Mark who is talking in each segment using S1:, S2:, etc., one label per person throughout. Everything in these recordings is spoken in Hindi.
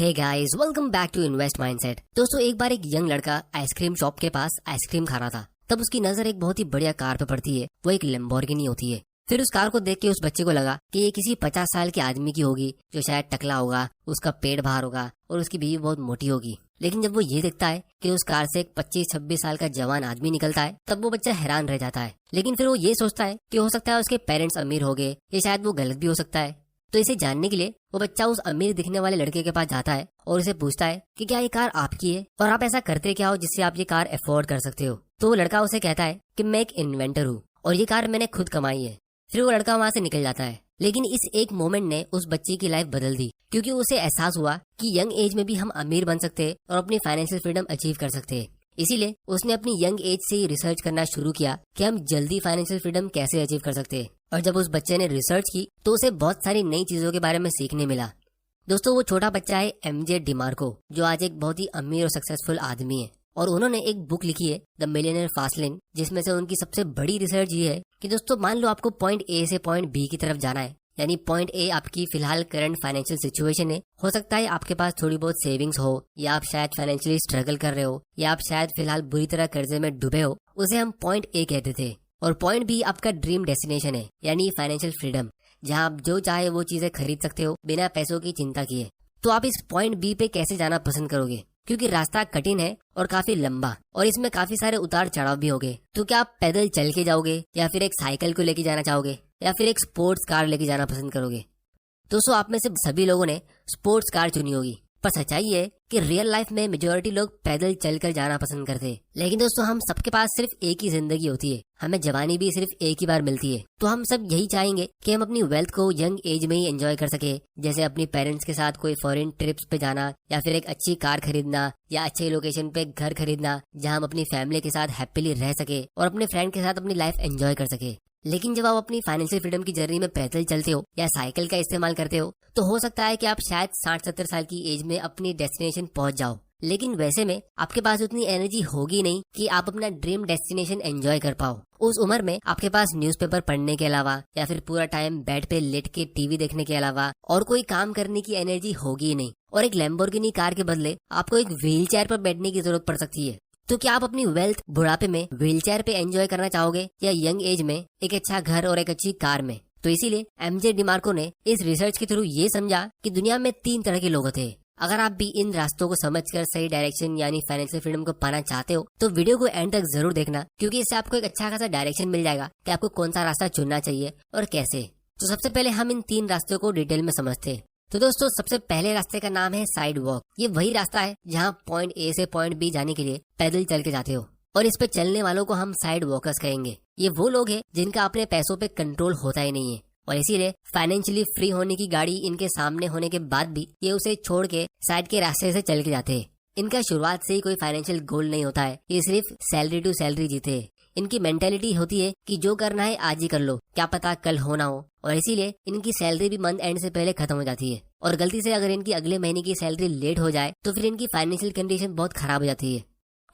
S1: Hey guys, welcome back to Invest Mindset. दोस्तों, एक बार एक यंग लड़का आइसक्रीम शॉप के पास आइसक्रीम खा रहा था। तब उसकी नजर एक बहुत ही बढ़िया कार पे पड़ती है। वो एक लैम्बोर्गिनी होती है। फिर उस कार को देख के उस बच्चे को लगा कि ये किसी 50 साल के आदमी की होगी, जो शायद टकला होगा, उसका पेट बाहर होगा और उसकी बीवी बहुत मोटी होगी। लेकिन जब वो ये देखता है कि उस कार से एक 25-26 साल का जवान आदमी निकलता है, तब वो बच्चा हैरान रह जाता है। लेकिन फिर वो ये सोचता है कि हो सकता है उसके पेरेंट्स अमीर हो गए, या शायद वो गलत भी हो सकता है। तो इसे जानने के लिए वो बच्चा उस अमीर दिखने वाले लड़के के पास जाता है और उसे पूछता है कि क्या ये कार आपकी है और आप ऐसा करते क्या हो जिससे आप ये कार अफोर्ड कर सकते हो। तो वो लड़का उसे कहता है कि मैं एक इन्वेंटर हूँ और ये कार मैंने खुद कमाई है। फिर वो लड़का वहाँ से निकल जाता है। लेकिन इस एक मोमेंट ने उस बच्चे की लाइफ बदल दी, क्योंकि उसे एहसास हुआ कि यंग एज में भी हम अमीर बन सकते हैं और अपनी फाइनेंशियल फ्रीडम अचीव कर सकते हैं। इसीलिए उसने अपनी यंग एज से ही रिसर्च करना शुरू किया कि हम जल्दी फाइनेंशियल फ्रीडम कैसे अचीव कर सकते हैं। और जब उस बच्चे ने रिसर्च की तो उसे बहुत सारी नई चीजों के बारे में सीखने मिला। दोस्तों, वो छोटा बच्चा है एमजे डिमार्को, जो आज एक बहुत ही अमीर और सक्सेसफुल आदमी है। और उन्होंने एक बुक लिखी है द मिलियनेयर फास्ट लेन, जिसमें से उनकी सबसे बड़ी रिसर्च ये है कि दोस्तों, मान लो आपको पॉइंट ए से पॉइंट बी की तरफ जाना है। यानी पॉइंट ए आपकी फिलहाल करंट फाइनेंशियल सिचुएशन है। हो सकता है आपके पास थोड़ी बहुत सेविंग्स हो, या आप शायद फाइनेंशियली स्ट्रगल कर रहे हो, या आप शायद फिलहाल बुरी तरह कर्जे में डूबे हो। उसे हम पॉइंट ए कहते थे। और पॉइंट बी आपका ड्रीम डेस्टिनेशन है, यानी फाइनेंशियल फ्रीडम, जहां आप जो चाहे वो चीजें खरीद सकते हो बिना पैसों की चिंता किए। तो आप इस पॉइंट बी पे कैसे जाना पसंद करोगे? क्योंकि रास्ता कठिन है और काफी लंबा, और इसमें काफी सारे उतार चढ़ाव भी होंगे। तो क्या आप पैदल चल के जाओगे, या फिर एक साइकिल को लेके जाना चाहोगे, या फिर एक स्पोर्ट्स कार लेके जाना पसंद करोगे? दोस्तों, आप में से सभी लोगों ने स्पोर्ट्स कार चुनी होगी, पर सच्चाई है कि रियल लाइफ में मेजोरिटी लोग पैदल चलकर जाना पसंद करते हैं। लेकिन दोस्तों, हम सबके पास सिर्फ एक ही जिंदगी होती है, हमें जवानी भी सिर्फ एक ही बार मिलती है। तो हम सब यही चाहेंगे कि हम अपनी वेल्थ को यंग एज में ही एंजॉय कर सके, जैसे अपनी पेरेंट्स के साथ कोई फॉरेन ट्रिप्स पे जाना, या फिर एक अच्छी कार खरीदना, या अच्छे लोकेशन पे घर खरीदना, जहाँ हम अपनी फैमिली के साथ हैप्पीली रह सके और अपने फ्रेंड के साथ अपनी लाइफ एंजॉय कर सके। लेकिन जब आप अपनी फाइनेंशियल फ्रीडम की जर्नी में पैदल चलते हो या साइकिल का इस्तेमाल करते हो, तो हो सकता है कि आप शायद 60-70 साल की एज में अपनी डेस्टिनेशन पहुंच जाओ। लेकिन वैसे में आपके पास उतनी एनर्जी होगी नहीं कि आप अपना ड्रीम डेस्टिनेशन एंजॉय कर पाओ। उस उम्र में आपके पास न्यूज़पेपर पढ़ने के अलावा, या फिर पूरा टाइम बेड पे लेट के टीवी देखने के अलावा और कोई काम करने की एनर्जी होगी नहीं। और एक लैम्बोर्गिनी कार के बदले आपको एक व्हील चेयर पर बैठने की जरूरत पड़ सकती है। तो क्या आप अपनी वेल्थ बुढ़ापे में व्हीलचेयर पे एंजॉय करना चाहोगे, या यंग एज में एक अच्छा घर और एक अच्छी कार में? तो इसीलिए एमजे डिमार्को ने इस रिसर्च के थ्रू ये समझा कि दुनिया में 3 तरह के लोग होते हैं। अगर आप भी इन रास्तों को समझकर सही डायरेक्शन यानी फाइनेंशियल फ्रीडम को पाना चाहते हो, तो वीडियो को एंड तक जरूर देखना, क्योंकि इससे आपको एक अच्छा खासा डायरेक्शन मिल जाएगा कि आपको कौन सा रास्ता चुनना चाहिए और कैसे। तो सबसे पहले हम इन 3 रास्तों को डिटेल में समझते हैं। तो दोस्तों, सबसे पहले रास्ते का नाम है साइड वॉक। ये वही रास्ता है जहाँ पॉइंट ए से पॉइंट बी जाने के लिए पैदल चल के जाते हो, और इस पे चलने वालों को हम साइड वॉकर्स कहेंगे। ये वो लोग हैं जिनका अपने पैसों पे कंट्रोल होता ही नहीं है, और इसीलिए फाइनेंशियली फ्री होने की गाड़ी इनके सामने होने के बाद भी ये उसे छोड़ के साइड के रास्ते से चल के जाते हैं। इनका शुरुआत से ही कोई फाइनेंशियल गोल नहीं होता है, ये सिर्फ सैलरी टू सैलरी जीते हैं। इनकी मेंटेलिटी होती है कि जो करना है आज ही कर लो, क्या पता कल हो ना हो। और इसीलिए इनकी सैलरी भी मंथ एंड से पहले खत्म हो जाती है, और गलती से अगर इनकी अगले महीने की सैलरी लेट हो जाए तो फिर इनकी फाइनेंशियल कंडीशन बहुत खराब हो जाती है।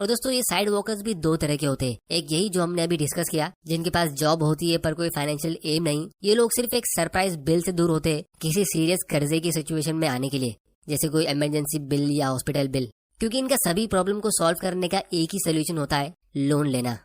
S1: और दोस्तों, ये साइड वॉकर्स भी 2 तरह के होते हैं। एक यही जो हमने अभी डिस्कस किया, जिनके पास जॉब होती है पर कोई फाइनेंशियल एम नहीं। ये लोग सिर्फ एक सरप्राइज बिल से दूर होते हैं किसी सीरियस कर्जे की सिचुएशन में आने के लिए, जैसे कोई इमरजेंसी बिल या हॉस्पिटल बिल। क्योंकि इनका सभी प्रॉब्लम को सॉल्व करने का एक ही सोल्यूशन होता है, लोन लेना।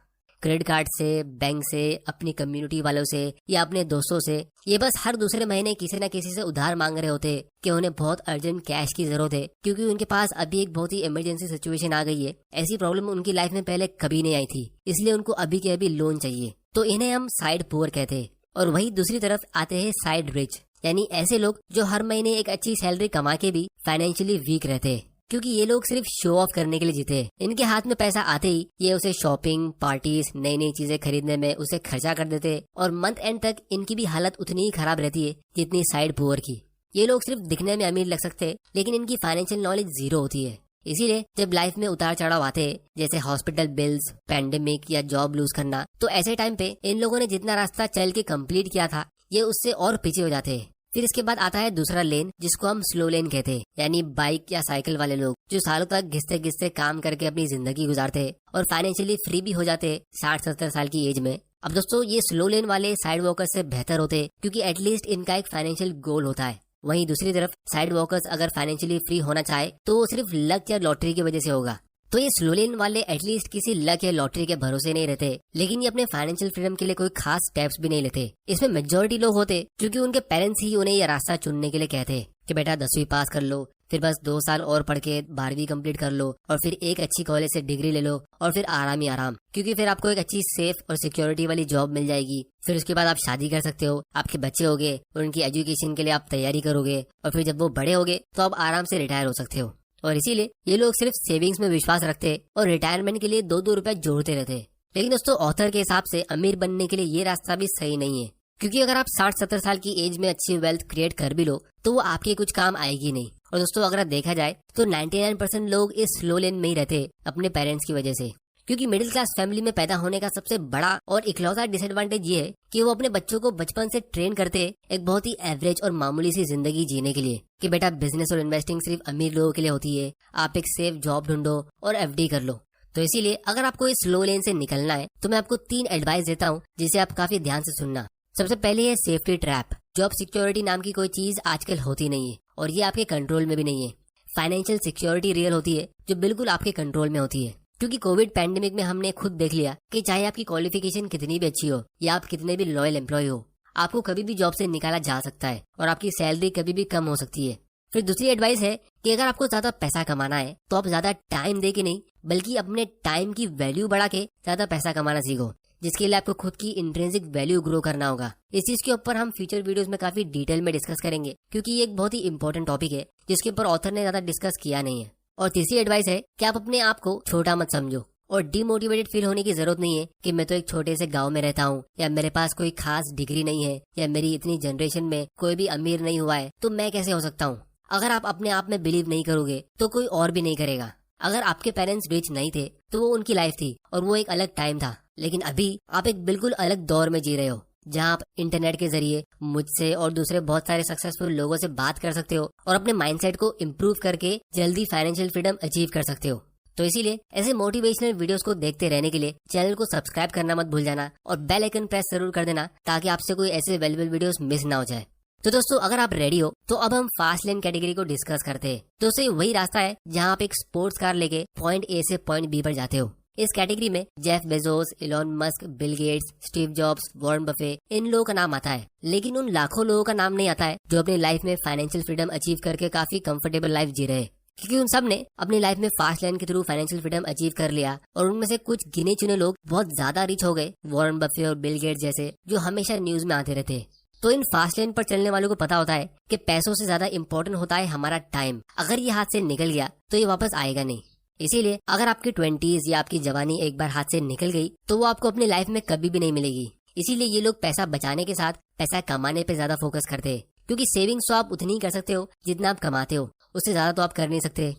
S1: क्रेडिट कार्ड से, बैंक से, अपनी कम्युनिटी वालों से, या अपने दोस्तों से। ये बस हर दूसरे महीने किसी न किसी से उधार मांग रहे होते कि उन्हें बहुत अर्जेंट कैश की जरूरत है, क्योंकि उनके पास अभी एक बहुत ही इमरजेंसी सिचुएशन आ गई है। ऐसी प्रॉब्लम उनकी लाइफ में पहले कभी नहीं आई थी, इसलिए उनको अभी के अभी लोन चाहिए। तो इन्हें हम साइड पुअर कहते हैं। और वही दूसरी तरफ आते हैं साइड रिच, यानी ऐसे लोग जो हर महीने एक अच्छी सैलरी कमा के भी फाइनेंशियली वीक रहते हैं, क्योंकि ये लोग सिर्फ शो ऑफ करने के लिए जीते हैं। इनके हाथ में पैसा आते ही ये उसे शॉपिंग, पार्टीज, नई नई चीजें खरीदने में उसे खर्चा कर देते हैं, और मंथ एंड तक इनकी भी हालत उतनी ही खराब रहती है जितनी साइड पुअर की। ये लोग सिर्फ दिखने में अमीर लग सकते हैं, लेकिन इनकी फाइनेंशियल नॉलेज जीरो होती है। इसीलिए जब लाइफ में उतार चढ़ाव आते हैं, जैसे हॉस्पिटल बिल्स, पैंडेमिक या जॉब लूज करना, तो ऐसे टाइम पे इन लोगों ने जितना रास्ता चल के कंप्लीट किया था, ये उससे और पीछे हो जाते हैं। फिर इसके बाद आता है दूसरा लेन, जिसको हम स्लो लेन कहते हैं, यानी बाइक या साइकिल वाले लोग जो सालों तक घिसते घिसते काम करके अपनी जिंदगी गुजारते हैं और फाइनेंशियली फ्री भी हो जाते हैं 60-70 साल की एज में। अब दोस्तों, ये स्लो लेन वाले साइड वॉकर से बेहतर होते हैं, क्योंकि एटलीस्ट इनका एक फाइनेंशियल गोल होता है। वहीं दूसरी तरफ साइड वॉकर्स अगर फाइनेंशियली फ्री होना चाहे तो वो सिर्फ लक या लॉटरी की वजह से होगा। तो ये स्लो लेन वाले एटलीस्ट किसी लक या लॉटरी के भरोसे नहीं रहते, लेकिन ये अपने फाइनेंशियल फ्रीडम के लिए कोई खास स्टेप्स भी नहीं लेते। इसमें मेजोरिटी लोग होते क्योंकि उनके पेरेंट्स ही उन्हें ये रास्ता चुनने के लिए कहते कि बेटा 10वीं पास कर लो, फिर बस 2 साल और पढ़ के 12वीं कंप्लीट कर लो और फिर एक अच्छी कॉलेज से डिग्री ले लो और फिर आराम ही आराम, क्योंकि फिर आपको एक अच्छी सेफ और सिक्योरिटी वाली जॉब मिल जाएगी। फिर उसके बाद आप शादी कर सकते हो, आपके बच्चे होंगे और उनकी एजुकेशन के लिए आप तैयारी करोगे और फिर जब वो बड़े होंगे तो आप आराम से रिटायर हो सकते हो। और इसीलिए ये लोग सिर्फ सेविंग्स में विश्वास रखते और रिटायरमेंट के लिए 2-2 रुपए जोड़ते रहते। लेकिन दोस्तों ऑथर के हिसाब से अमीर बनने के लिए ये रास्ता भी सही नहीं है, क्योंकि अगर आप 60-70 साल की एज में अच्छी वेल्थ क्रिएट कर भी लो तो वो आपके कुछ काम आएगी नहीं। और दोस्तों अगर देखा जाए तो 99% लोग इस स्लो लेन में ही रहते अपने पेरेंट्स की वजह से, क्योंकि मिडिल क्लास फैमिली में पैदा होने का सबसे बड़ा और इकलौता डिसएडवांटेज ये है कि वो अपने बच्चों को बचपन से ट्रेन करते एक बहुत ही एवरेज और मामूली सी जिंदगी जीने के लिए कि बेटा बिजनेस और इन्वेस्टिंग सिर्फ अमीर लोगों के लिए होती है, आप एक सेफ जॉब ढूंढो और एफडी कर लो। तो इसीलिए अगर आपको इस स्लो लेन से निकलना है तो मैं आपको 3 एडवाइस देता हूँ जिसे आप काफी ध्यान से सुनना। सबसे पहले है सेफ्टी ट्रैप। जॉब सिक्योरिटी नाम की कोई चीज आजकल होती नहीं है और ये आपके कंट्रोल में भी नहीं है। फाइनेंशियल सिक्योरिटी रियल होती है जो बिल्कुल आपके कंट्रोल में होती है, क्योंकि कोविड पैंडेमिक में हमने खुद देख लिया कि चाहे आपकी क्वालिफिकेशन कितनी भी अच्छी हो या आप कितने भी लॉयल एम्प्लॉय हो, आपको कभी भी जॉब से निकाला जा सकता है और आपकी सैलरी कभी भी कम हो सकती है। फिर दूसरी एडवाइस है कि अगर आपको ज्यादा पैसा कमाना है तो आप ज्यादा टाइम दे के नहीं बल्कि अपने टाइम की वैल्यू बढ़ा के ज्यादा पैसा कमाना सीखो, जिसके लिए आपको खुद की इंट्रिंसिक वैल्यू ग्रो करना होगा। इस चीज के ऊपर हम फ्यूचर वीडियोस में काफी डिटेल में डिस्कस करेंगे, क्योंकि ये एक बहुत ही इंपॉर्टेंट टॉपिक है जिसके ऊपर ऑथर ने ज्यादा डिस्कस किया नहीं है। और तीसरी एडवाइस है कि आप अपने आप को छोटा मत समझो और डिमोटिवेटेड फील होने की जरूरत नहीं है कि मैं तो एक छोटे से गांव में रहता हूँ या मेरे पास कोई खास डिग्री नहीं है या मेरी इतनी जनरेशन में कोई भी अमीर नहीं हुआ है तो मैं कैसे हो सकता हूँ। अगर आप अपने आप में बिलीव नहीं करोगे तो कोई और भी नहीं करेगा। अगर आपके पेरेंट्स रिच नहीं थे तो वो उनकी लाइफ थी और वो एक अलग टाइम था, लेकिन अभी आप एक बिल्कुल अलग दौर में जी रहे हो जहाँ आप इंटरनेट के जरिए मुझसे और दूसरे बहुत सारे सक्सेसफुल लोगों से बात कर सकते हो और अपने माइंडसेट को इम्प्रूव करके जल्दी फाइनेंशियल फ्रीडम अचीव कर सकते हो। तो इसीलिए ऐसे मोटिवेशनल वीडियोस को देखते रहने के लिए चैनल को सब्सक्राइब करना मत भूल जाना और बेल आइकन प्रेस जरूर कर देना ताकि आपसे कोई ऐसे वैल्यूएबल वीडियोस मिस ना हो जाए। तो दोस्तों अगर आप रेडी हो तो अब हम फास्ट लेन कैटेगरी को डिस्कस करते हैं। दोस्तों वही रास्ता है जहाँ आप एक स्पोर्ट्स कार लेके पॉइंट ए से पॉइंट बी पर जाते हो। इस कैटेगरी में Jeff Bezos, Elon Musk, Bill Gates, Steve Jobs, Warren Buffett, इन लोगों का नाम आता है, लेकिन उन लाखों लोगों का नाम नहीं आता है जो अपनी लाइफ में फाइनेंशियल फ्रीडम अचीव करके काफी कंफर्टेबल लाइफ जी रहे हैं, क्योंकि उन सब ने अपनी लाइफ में फास्ट लेन के थ्रू फाइनेंशियल फ्रीडम अचीव कर लिया और उनमें से कुछ गिने चुने लोग बहुत ज्यादा रिच हो गए, वॉरेन बफे और बिल गेट्स जैसे, जो हमेशा न्यूज में आते रहते। तो इन फास्ट लेन पर चलने वालों को पता होता है कि पैसों से ज्यादा इम्पोर्टेंट होता है हमारा टाइम। अगर ये हाथ से निकल गया तो ये वापस आएगा नहीं। इसीलिए अगर आपकी 20s या आपकी जवानी एक बार हाथ से निकल गई तो वो आपको अपनी लाइफ में कभी भी नहीं मिलेगी। इसीलिए ये लोग पैसा बचाने के साथ पैसा कमाने पे ज्यादा फोकस करते हैं, क्योंकि सेविंग्स तो आप उतनी ही कर सकते हो जितना आप कमाते हो, उससे ज्यादा तो आप कर नहीं सकते।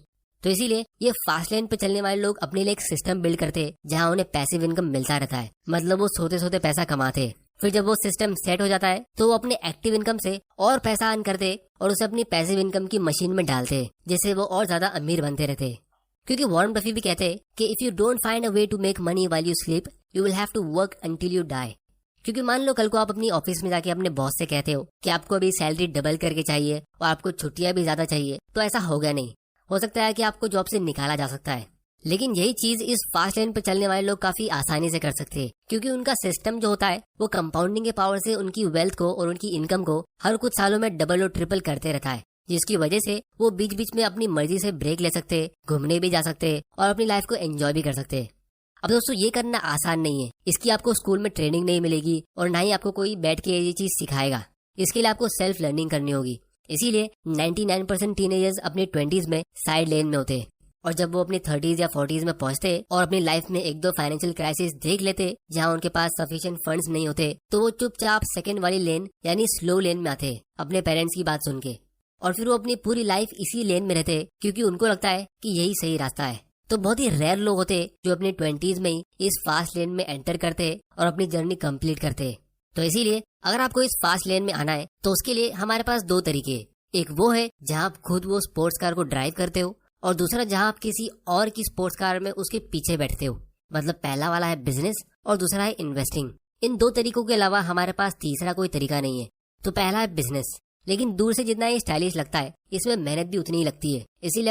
S1: तो इसीलिए ये फास्ट लेन पे चलने वाले लोग अपने लिए एक सिस्टम बिल्ड करते हैं जहाँ उन्हें पैसिव इनकम मिलता रहता है। मतलब वो सोते सोते पैसा कमाते हैं, फिर जब वो सिस्टम सेट हो जाता है तो वो अपने एक्टिव इनकम से और पैसा अर्न करते और उसे अपनी पैसिव इनकम की मशीन में डालते, जिससे वो और ज्यादा अमीर बनते रहते। क्योंकि वॉरेन बफे भी कहते हैं कि if you don't find a way to make money while you sleep you will have to work until you die. क्योंकि मान लो कल को आप अपनी ऑफिस में जाके अपने बॉस से कहते हो कि आपको अभी सैलरी डबल करके चाहिए और आपको छुट्टियां भी ज्यादा चाहिए, तो ऐसा होगा नहीं। हो सकता है कि आपको जॉब से निकाला जा सकता है, लेकिन यही चीज इस फास्ट लेन पर चलने वाले लोग काफी आसानी से कर सकते हैं, क्योंकि उनका सिस्टम जो होता है वो कंपाउंडिंग के पावर से उनकी वेल्थ को और उनकी इनकम को हर कुछ सालों में डबल और ट्रिपल करते रहता है, जिसकी वजह से वो बीच बीच में अपनी मर्जी से ब्रेक ले सकते, घूमने भी जा सकते और अपनी लाइफ को एंजॉय भी कर सकते। अब दोस्तों ये करना आसान नहीं है, इसकी आपको स्कूल में ट्रेनिंग नहीं मिलेगी और ना ही आपको कोई बैठ के ये चीज सिखाएगा। इसके लिए आपको सेल्फ लर्निंग करनी होगी। इसीलिए 99% टीनेजर्स अपनी 20s में साइड लेन में होते और जब वो अपनी 30s या 40s में पहुंचते और अपनी लाइफ में 1-2 फाइनेंशियल क्राइसिस देख लेते जहां उनके पास सफिशिएंट फंड्स नहीं होते, तो वो चुपचाप सेकंड वाली लेन यानी स्लो लेन में आते अपने पेरेंट्स की बात सुन के, और फिर वो अपनी पूरी लाइफ इसी लेन में रहते क्योंकि उनको लगता है कि यही सही रास्ता है। तो बहुत ही रेयर लोग होते जो अपनी 20s में ही इस फास्ट लेन में एंटर करते और अपनी जर्नी कंप्लीट करते। तो इसीलिए अगर आपको इस फास्ट लेन में आना है तो उसके लिए हमारे पास 2 तरीके, एक वो है जहां आप खुद वो स्पोर्ट्स कार को ड्राइव करते हो और दूसरा जहां आप किसी और की स्पोर्ट्स कार में उसके पीछे बैठते हो। मतलब पहला वाला है बिजनेस और दूसरा है इन्वेस्टिंग। इन 2 तरीकों के अलावा हमारे पास तीसरा कोई तरीका नहीं है। तो पहला है बिजनेस। लेकिन दूर से जितना ये स्टाइलिश लगता है, इसमें मेहनत भी उतनी ही लगती है। इसीलिए